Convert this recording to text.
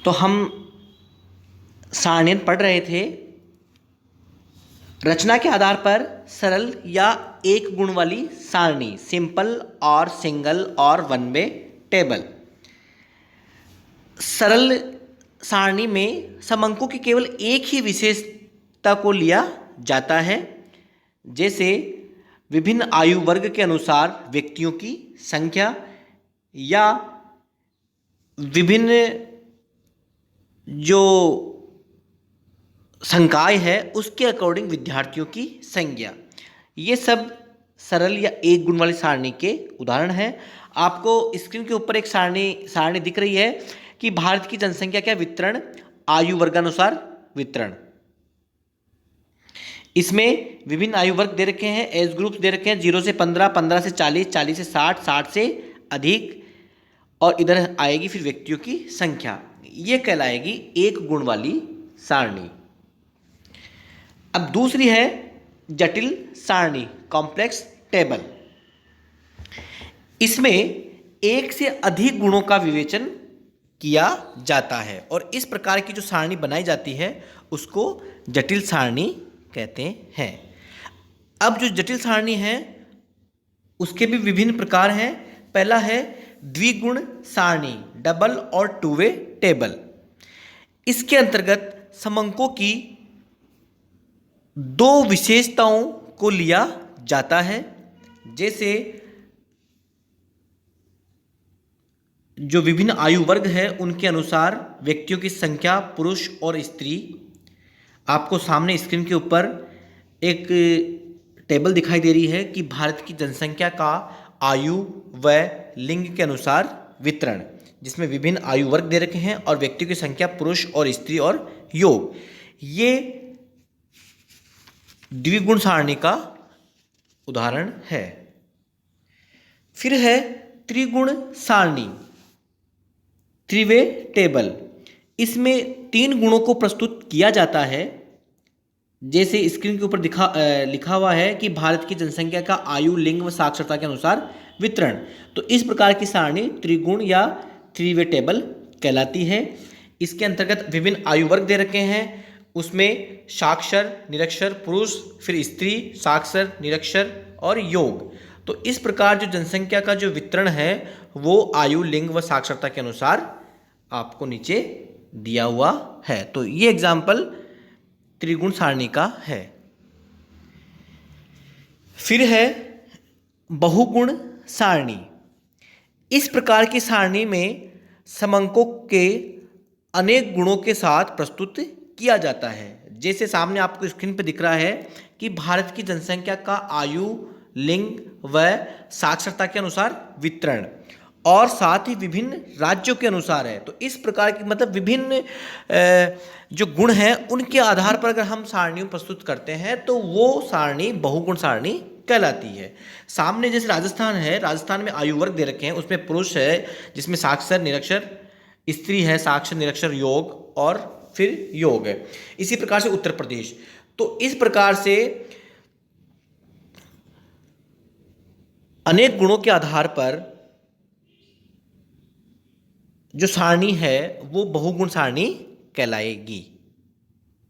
तो हम सारणियाँ पढ़ रहे थे। रचना के आधार पर सरल या एक गुण वाली सारणी, सिंपल और सिंगल और वन वे टेबल। सरल सारणी में समअंकों की केवल एक ही विशेषता को लिया जाता है, जैसे विभिन्न आयु वर्ग के अनुसार व्यक्तियों की संख्या या विभिन्न जो संकाय है उसके अकॉर्डिंग विद्यार्थियों की संख्या। ये सब सरल या एक गुण वाली सारणी के उदाहरण हैं। आपको स्क्रीन के ऊपर एक सारणी दिख रही है कि भारत की जनसंख्या क्या वितरण, आयु वर्गानुसार वितरण। इसमें विभिन्न आयु वर्ग दे रखे हैं, एज ग्रुप्स दे रखे हैं, 0 से 15, 15 से 40, 40 से 60, 60 से अधिक, और इधर आएगी फिर व्यक्तियों की संख्या। ये कहलाएगी एक गुण वाली सारणी। अब दूसरी है जटिल सारणी, कॉम्प्लेक्स टेबल। इसमें एक से अधिक गुणों का विवेचन किया जाता है और इस प्रकार की जो सारणी बनाई जाती है उसको जटिल सारणी कहते हैं। अब जो जटिल सारणी है उसके भी विभिन्न प्रकार हैं। पहला है द्विगुण सारणी, डबल और टू वे टेबल। इसके अंतर्गत समअंकों की दो विशेषताओं को लिया जाता है, जैसे जो विभिन्न आयु वर्ग है उनके अनुसार व्यक्तियों की संख्या, पुरुष और स्त्री। आपको सामने स्क्रीन के ऊपर एक टेबल दिखाई दे रही है कि भारत की जनसंख्या का आयु व लिंग के अनुसार वितरण, जिसमें विभिन्न आयु वर्ग दे रखे हैं और व्यक्तियों की संख्या, पुरुष और स्त्री और योग। ये द्विगुण सारणी का उदाहरण है। फिर है त्रिगुण सारणी, थ्री वे टेबल। इसमें तीन गुणों को प्रस्तुत किया जाता है, जैसे स्क्रीन के ऊपर लिखा हुआ है कि भारत की जनसंख्या का आयु, लिंग व साक्षरता के अनुसार वितरण। तो इस प्रकार की सारणी त्रिगुण या थ्री वे टेबल कहलाती है। इसके अंतर्गत विभिन्न आयु वर्ग दे रखे हैं, उसमें साक्षर, निरक्षर, पुरुष, फिर स्त्री, साक्षर, निरक्षर और योग। तो इस प्रकार जो जनसंख्या का जो वितरण है वो आयु, लिंग व साक्षरता के अनुसार आपको नीचे दिया हुआ है। तो ये एग्जाम्पल त्रिगुण सारणी का है। फिर है बहुगुण सारणी। इस प्रकार की सारणी में समअंकों के अनेक गुणों के साथ प्रस्तुत किया जाता है, जैसे सामने आपको स्क्रीन पर दिख रहा है कि भारत की जनसंख्या का आयु, लिंग व साक्षरता के अनुसार वितरण और साथ ही विभिन्न राज्यों के अनुसार है। तो इस प्रकार की मतलब विभिन्न जो गुण हैं उनके आधार पर अगर हम सारणियों प्रस्तुत करते हैं तो वो सारणी बहुगुण सारणी कहलाती है। सामने जैसे राजस्थान है, राजस्थान में आयु वर्ग दे रखे हैं, उसमें पुरुष है जिसमें साक्षर, निरक्षर, स्त्री है, साक्षर, निरक्षर, योग और फिर योग है। इसी प्रकार से उत्तर प्रदेश। तो इस प्रकार से अनेक गुणों के आधार पर जो सारणी है वो बहुगुण सारणी कहलाएगी।